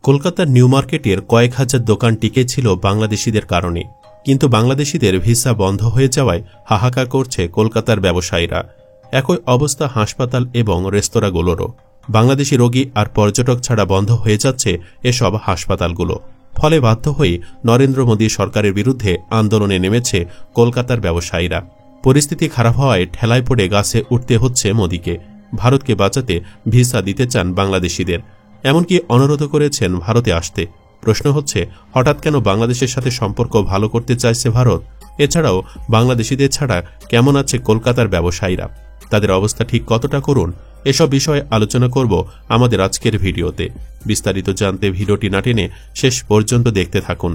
কলকাতার নিউ মার্কেটের কয়েক হাজার দোকান টিকে ছিল বাংলাদেশিদের কারণে, কিন্তু বাংলাদেশিদের ভিসা বন্ধ হয়ে যাওয়ায় হাহাকার করছে কলকাতার ব্যবসায়ীরা। একই অবস্থা হাসপাতাল এবং রেস্তোরাঁগুলোরও। বাংলাদেশি রোগী আর পর্যটক ছাড়া বন্ধ হয়ে যাচ্ছে এসব হাসপাতালগুলো। ফলে বাধ্য হয়ে নরেন্দ্র মোদী সরকারের বিরুদ্ধে আন্দোলনে নেমেছে কলকাতার ব্যবসায়ীরা। পরিস্থিতি খারাপ হওয়ায় ঠেলায় পড়ে গাছে উঠতে হচ্ছে মোদীকে। ভারতকে বাঁচাতে ভিসা দিতে চান বাংলাদেশিদের, এমনকি অনুরোধ করেছেন ভারতে আসতে। প্রশ্ন হচ্ছে, হঠাৎ কেন বাংলাদেশের সাথে সম্পর্ক ভালো করতে চাইছে ভারত? এছাড়াও বাংলাদেশিদের ছাড়া কেমন আছে কলকাতার ব্যবসায়ীরা? তাদের অবস্থা ঠিক কতটা করুন? এসব বিষয়ে আলোচনা করব আমাদের আজকের ভিডিওতে। বিস্তারিত জানতে ভিডিওটি না টেনে শেষ পর্যন্ত দেখতে থাকুন।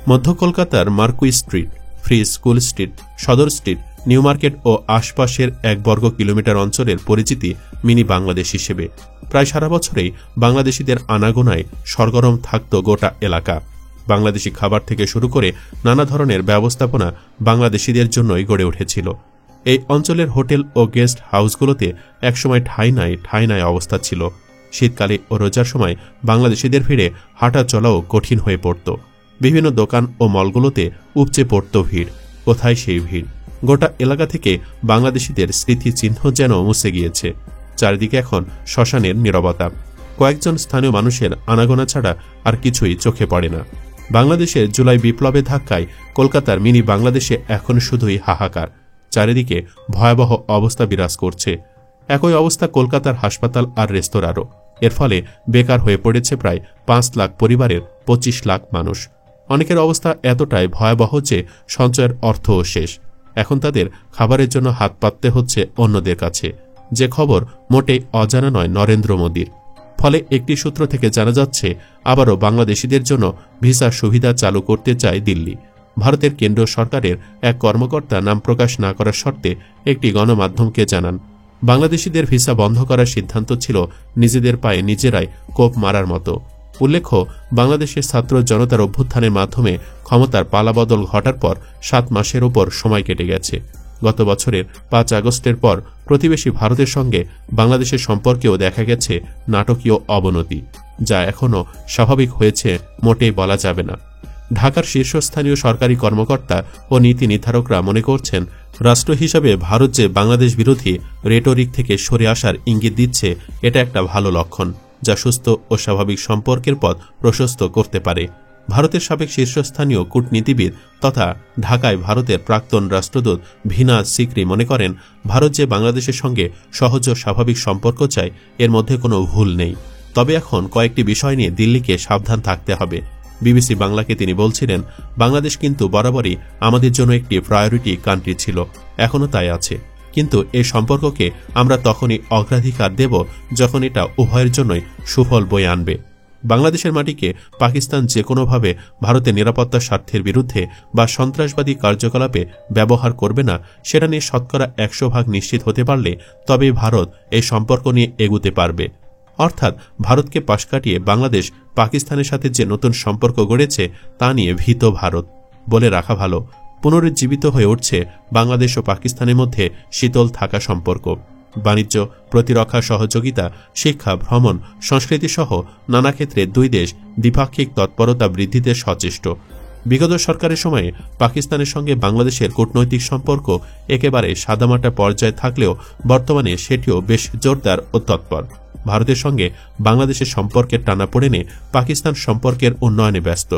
মধ্য কলকাতার marquee Street, Free School street, সদর স্ট্রিট, নিউ মার্কেট ও আশপাশের 1 বর্গ কিলোমিটার অঞ্চলের পরিচিতি মিনি বাংলাদেশ হিসেবে। প্রায় সারা বছরেই বাংলাদেশিদের আনাগোনায় সরগরম থাকত গোটা এলাকা। বাংলাদেশি খাবার থেকে শুরু করে নানা ধরনের ব্যবস্থাপনা বাংলাদেশিদের জন্যই গড়ে উঠেছিল। এই অঞ্চলের হোটেল ও গেস্ট হাউসগুলোতে একসময় ঠাঁই নাই অবস্থা ছিল। শীতকালে ও রোজার সময় বাংলাদেশিদের ভিড়ে হাঁটা চলাও কঠিন হয়ে পড়ত। বিভিন্ন দোকান ও মলগুলোতে উপচে পড়ত ভিড়। কোথায় সেই ভিড়? গোটা এলাকা থেকে বাংলাদেশিদের স্মৃতিচিহ্ন যেন মুছে গিয়েছে। চারিদিকে এখন শ্মশানের নীরবতা। কয়েকজন স্থানীয় মানুষের আনাগোনা ছাড়া আর কিছুই চোখে পড়ে না। বাংলাদেশের জুলাই বিপ্লবের ধাক্কায় কলকাতার মিনি বাংলাদেশে এখন শুধুই হাহাকার। চারিদিকে ভয়াবহ অবস্থা বিরাজ করছে। একই অবস্থা কলকাতার হাসপাতাল আর রেস্তোরাঁরও। এর ফলে বেকার হয়ে পড়েছে প্রায় 5 লাখ পরিবারের 25 লাখ মানুষ। অনেকের অবস্থা এতটাই ভয়াবহ যে সঞ্চয়ের অর্থও শেষ। এখন তাদের খাবারের জন্য হাত পাততে হচ্ছে অন্যদের কাছে। যে খবর মোটেই অজানা নয় নরেন্দ্র মোদীর। ফলে একটি সূত্র থেকে জানা যাচ্ছে, আবারও বাংলাদেশিদের জন্য ভিসা সুবিধা চালু করতে চায় দিল্লি। ভারতের কেন্দ্রীয় সরকারের এক কর্মকর্তা নাম প্রকাশ না করার শর্তে একটি গণমাধ্যমকে জানান, বাংলাদেশিদের ভিসা বন্ধ করার সিদ্ধান্ত ছিল নিজেদের পায়ে নিজেরাই কোপ মারার মতো। উল্লেখ্য, বাংলাদেশের ছাত্র জনতার অভ্যুত্থানের মাধ্যমে ক্ষমতার পালাবদল ঘটার পর 7 মাসের ওপর সময় কেটে গেছে। গত বছরের 5 আগস্টের পর প্রতিবেশী ভারতের সঙ্গে বাংলাদেশের সম্পর্কেও দেখা গেছে নাটকীয় অবনতি, যা এখনও স্বাভাবিক হয়েছে মোটেই বলা যাবে না। ঢাকার শীর্ষস্থানীয় সরকারি কর্মকর্তা ও নীতি নির্ধারকরা মনে করছেন, রাষ্ট্র হিসাবে ভারত যে বাংলাদেশ বিরোধী রেটরিক থেকে সরে আসার ইঙ্গিত দিচ্ছে, এটা একটা ভালো লক্ষণ, যা সুস্থ ও স্বাভাবিক সম্পর্কের পথ প্রশস্ত করতে পারে। ভারতের সাবেক শীর্ষস্থানীয় কূটনীতিবিদ তথা ঢাকায় ভারতের প্রাক্তন রাষ্ট্রদূত ভীনা সিকরি মনে করেন, ভারত যে বাংলাদেশের সঙ্গে সহজ ও স্বাভাবিক সম্পর্ক চায়, এর মধ্যে কোনো ভুল নেই। তবে এখন কয়েকটি বিষয় নিয়ে দিল্লিকে সাবধান থাকতে হবে। বিবিসি বাংলাকে তিনি বলছিলেন, বাংলাদেশ কিন্তু বরাবরই আমাদের জন্য একটি প্রায়োরিটি কান্ট্রি ছিল, এখনও তাই আছে। কিন্তু এই সম্পর্ককে আমরা তখনই অগ্রাধিকার দেব যখন এটা উভয়ের জন্যই সুফল বয়ে আনবে। বাংলাদেশের মাটিকে পাকিস্তান যে কোনোভাবে ভারতের নিরাপত্তা স্বার্থের বিরুদ্ধে বা সন্ত্রাসবাদী কার্যকলাপে ব্যবহার করবে না, সেটা নিয়ে শতকরা 100% নিশ্চিত হতে পারলে তবেই ভারত এই সম্পর্ক নিয়ে এগুতে পারবে। অর্থাৎ ভারতকে পাশ কাটিয়ে বাংলাদেশ পাকিস্তানের সাথে যে নতুন সম্পর্ক গড়েছে তা নিয়ে ভীত ভারত। বলে রাখা ভালো, পুনরুজ্জীবিত হয়ে উঠছে বাংলাদেশ ও পাকিস্তানের মধ্যে শীতল থাকা সম্পর্ক। বাণিজ্য, প্রতিরক্ষা সহযোগিতা, শিক্ষা, ভ্রমণ, সংস্কৃতি সহ নানা ক্ষেত্রে দুই দেশ দ্বিপাক্ষিক তৎপরতা বৃদ্ধিতে সচেষ্ট। বিগত সরকারের সময়ে পাকিস্তানের সঙ্গে বাংলাদেশের কূটনৈতিক সম্পর্ক একেবারে সাদামাটা পর্যায়ে থাকলেও বর্তমানে সেটিও বেশ জোরদার ও তৎপর। ভারতের সঙ্গে বাংলাদেশের সম্পর্কের টানাপোড়েনে পাকিস্তান সম্পর্কের উন্নয়নে ব্যস্ত।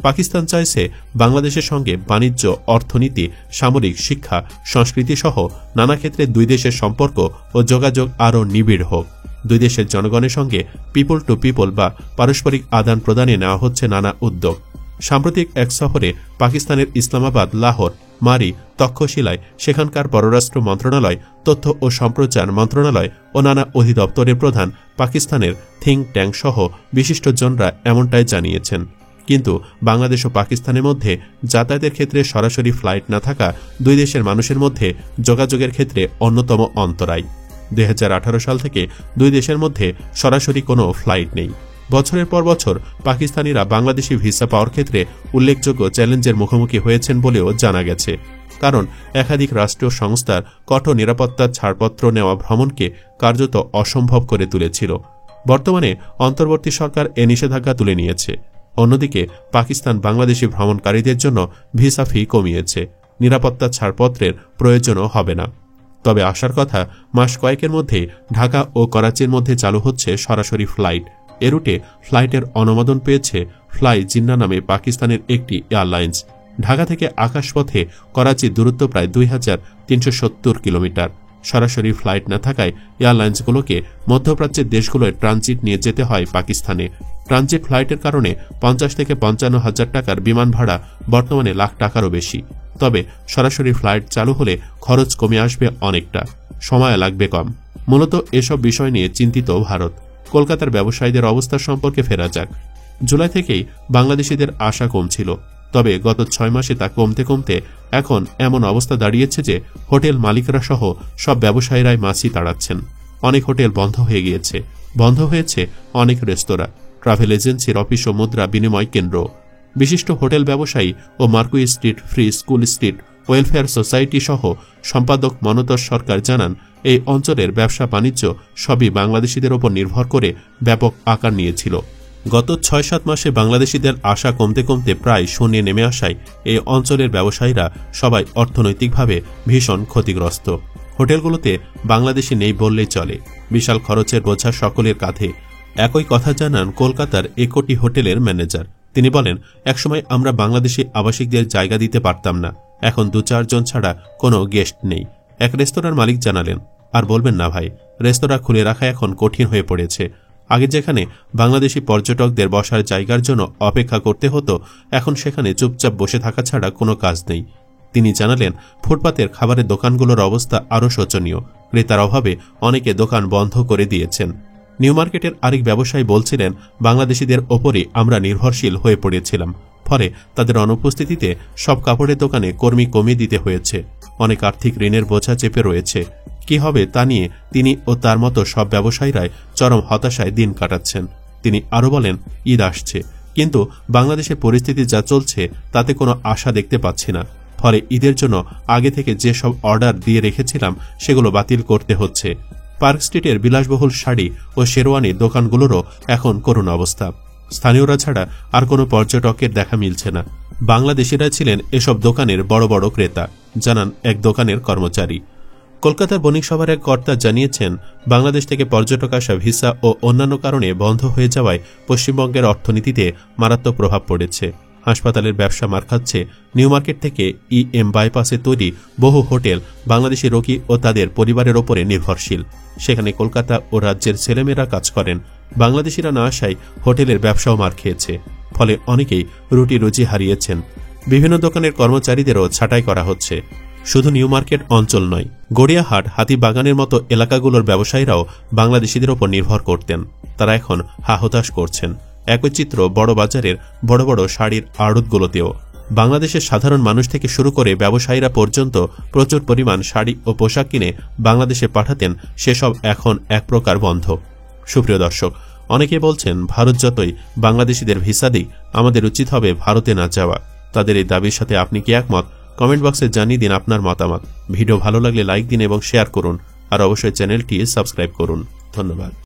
পাকিস্তান চাইছে বাংলাদেশের সঙ্গে বাণিজ্য, অর্থনীতি, সামরিক, শিক্ষা, সংস্কৃতি সহ নানা ক্ষেত্রে দুই দেশের সম্পর্ক ও যোগাযোগ আরও নিবিড় হোক। দুই দেশের জনগণের সঙ্গে পিপল টু পিপল বা পারস্পরিক আদান প্রদানে নেওয়া হচ্ছে নানা উদ্যোগ। সাম্প্রতিক এক সফরে পাকিস্তানের ইসলামাবাদ, লাহোর, মারি, তক্ষশিলায় সেখানকার পররাষ্ট্র মন্ত্রণালয়, তথ্য ও সম্প্রচার মন্ত্রণালয় ও নানা অধিদপ্তরের প্রধান, পাকিস্তানের থিঙ্ক ট্যাঙ্ক সহ বিশিষ্টজনরা এমনটাই জানিয়েছেন। কিন্তু বাংলাদেশ ও পাকিস্তানের মধ্যে যাতায়াতের ক্ষেত্রে সরাসরি ফ্লাইট না থাকা দুই দেশের মানুষের মধ্যে যোগাযোগের ক্ষেত্রে অন্যতম অন্তরায়। 2018 সাল থেকে দুই দেশের মধ্যে সরাসরি কোনো ফ্লাইট নেই। বছরের পর বছর পাকিস্তানিরা বাংলাদেশি ভিসা পাওয়ার ক্ষেত্রে উল্লেখযোগ্য চ্যালেঞ্জের মুখোমুখি হয়েছেন বলেও জানা গেছে। কারণ একাধিক রাষ্ট্রীয় সংস্থার কঠোর নিরাপত্তার ছাড়পত্র নেওয়া ভ্রমণকে কার্যত অসম্ভব করে তুলেছিল। বর্তমানে অন্তর্বর্তী সরকার এ নিষেধাজ্ঞা তুলে নিয়েছে। অন্যদিকে পাকিস্তান বাংলাদেশি ভ্রমণকারীদের জন্য ভিসা ফি কমিয়েছে, নিরাপত্তা ছাড়পত্রের প্রয়োজনও হবে না। তবে আসার কথা মাস কয়েকের মধ্যে ঢাকা ও করাচির মধ্যে চালু হচ্ছে সরাসরি ফ্লাইট। এ রুটে ফ্লাইটের অনুমোদন পেয়েছে ফ্লাই জিন্না নামে পাকিস্তানের একটি এয়ারলাইন্স। ঢাকা থেকে আকাশপথে করাচির দূরত্ব প্রায় 2370 কিলোমিটার। সরাসরি ফ্লাইট না থাকায় এয়ারলাইন্সগুলোকে মধ্যপ্রাচ্যের দেশগুলোয় ট্রানজিট নিয়ে যেতে হয় পাকিস্তানে। ট্রানজিট ফ্লাইটের কারণে 50 থেকে 55 হাজার টাকার বিমান ভাড়া বর্তমানে লাখ টাকারও বেশি। তবে সরাসরি ফ্লাইট চালু হলে খরচ কমে আসবে অনেকটা, সময় লাগবে কম। মূলত এসব বিষয় নিয়ে চিন্তিত ভারত। কলকাতার ব্যবসায়ীদের অবস্থা সম্পর্কে ফেরা যাক। জুলাই থেকেই বাংলাদেশিদের আশা কমছিল, তবে গত 6 মাসে তা কমতে কমতে এখন এমন অবস্থা দাঁড়িয়েছে যে হোটেল মালিকরা সহ সব ব্যবসায়ীরাই মাছি তাড়াচ্ছেন। অনেক হোটেল বন্ধ হয়ে গিয়েছে, বন্ধ হয়েছে অনেক রেস্তোরাঁ, ট্রাভেল এজেন্সির অফিস ও মুদ্রা বিনিময় কেন্দ্র। বিশিষ্ট হোটেল ব্যবসায়ী ও Marquis Street Free School Street Welfare Society সহ সম্পাদক মনোতোষ সরকার জানান, এই অঞ্চলের ব্যবসা বাণিজ্য সবই বাংলাদেশিদের ওপর নির্ভর করে ব্যাপক আকার নিয়েছিল। গত 6-7 মাসে বাংলাদেশিদের আশা কমতে কমতে প্রায় শূন্যে নেমে আসায় এই অঞ্চলের ব্যবসায়ীরা সবাই অর্থনৈতিকভাবে ভীষণ ক্ষতিগ্রস্ত। হোটেলগুলোতে বাংলাদেশি নেই বললেই চলে, বিশাল খরচের বোঝা সকলের কাঁধে। একই কথা জানান কলকাতার 1 কোটি হোটেলের ম্যানেজার। তিনি বলেন, একসময় আমরা বাংলাদেশি আবাসিকদের জায়গা দিতে পারতাম না, এখন 2-4 জন ছাড়া কোনো গেস্ট নেই। এক রেস্তোরাঁর মালিক জানালেন, আর বলবেন না ভাই, রেস্তোরাঁ খুলে রাখা এখন কঠিন হয়ে পড়েছে। আগে যেখানে বাংলাদেশি পর্যটকদের বসার জায়গার জন্য অপেক্ষা করতে হতো, এখন সেখানে চুপচাপ বসে থাকা ছাড়া কোনো কাজ নেই। তিনি জানালেন, ফুটপাতের খাবারের দোকানগুলোর অবস্থা আরও শোচনীয়। ক্রেতার অভাবে অনেকে দোকান বন্ধ করে দিয়েছেন। নিউ মার্কেটের আরেক ব্যবসায়ী বলছিলেন, বাংলাদেশিদের ওপরই আমরা নির্ভরশীল হয়ে পড়েছিলাম, ফলে তাদের অনুপস্থিতিতে সব কাপড়ের দোকানে কর্মী কমিয়ে দিতে হয়েছে। অনেক আর্থিক ঋণের বোঝা চেপে রয়েছে। কি হবে তা নিয়ে তিনি ও তার মতো সব ব্যবসায়ীরাই চরম হতাশায় দিন কাটাচ্ছেন। তিনি আরও বলেন, ঈদ আসছে, কিন্তু বাংলাদেশের পরিস্থিতি যা চলছে তাতে কোনো আশা দেখতে পাচ্ছি না। ফলে ঈদের জন্য আগে থেকে যেসব অর্ডার দিয়ে রেখেছিলাম সেগুলো বাতিল করতে হচ্ছে। পার্ক স্ট্রিটের বিলাসবহুল শাড়ি ও শেরওয়ানি দোকানগুলোরও এখন করুণ অবস্থা। স্থানীয়রা ছাড়া আর কোনো পর্যটকের দেখা মিলছে না। বাংলাদেশিরা ছিলেন এসব দোকানের বড় বড় ক্রেতা, জানান এক দোকানের কর্মচারী। কলকাতার বণিক সভার এক কর্তা জানিয়েছেন, বাংলাদেশ থেকে পর্যটক আসা ভিসা ও অন্যান্য কারণে বন্ধ হয়ে যাওয়ায় পশ্চিমবঙ্গের অর্থনীতিতে মারাত্মক প্রভাব পড়েছে। হাসপাতালের ব্যবসা মার খাচ্ছে। নিউ মার্কেট থেকে EM বাইপাসে তৈরি বহু হোটেল বাংলাদেশি রোগী ও তাদের পরিবারের ওপরে নির্ভরশীল। সেখানে কলকাতা ও রাজ্যের ছেলেমেয়েরা কাজ করেন। বাংলাদেশিরা না আসায় হোটেলের ব্যবসাও মার খেয়েছে, ফলে অনেকেই রুটি রুজি হারিয়েছেন। বিভিন্ন দোকানের কর্মচারীদেরও ছাঁটাই করা হচ্ছে। শুধু নিউ মার্কেট অঞ্চল নয়, গড়িয়াহাট, হাতিবাগানের মতো এলাকাগুলোর ব্যবসায়ীরাও বাংলাদেশিদের ওপর নির্ভর করতেন। তারা এখন হাহুতাশ করছেন। একই চিত্র বড় বাজারের বড় বড় শাড়ির আড়তগুলোতেও। বাংলাদেশের সাধারণ মানুষ থেকে শুরু করে ব্যবসায়ীরা পর্যন্ত প্রচুর পরিমাণ শাড়ি ও পোশাক কিনে বাংলাদেশে পাঠাতেন, সেসব এখন এক প্রকার বন্ধ। সুপ্রিয় দর্শক, অনেকে বলছেন, ভারত যতই বাংলাদেশিদের ভিসা দিক, আমাদের উচিত হবে ভারতে না যাওয়া। তাদের এই দাবির সাথে আপনি কি একমত? কমেন্ট বক্সে জানিয়ে দিন আপনার মতামত। ভিডিও ভালো লাগলে লাইক দিন এবং শেয়ার করুন, আর অবশ্যই চ্যানেলটি সাবস্ক্রাইব করুন। ধন্যবাদ।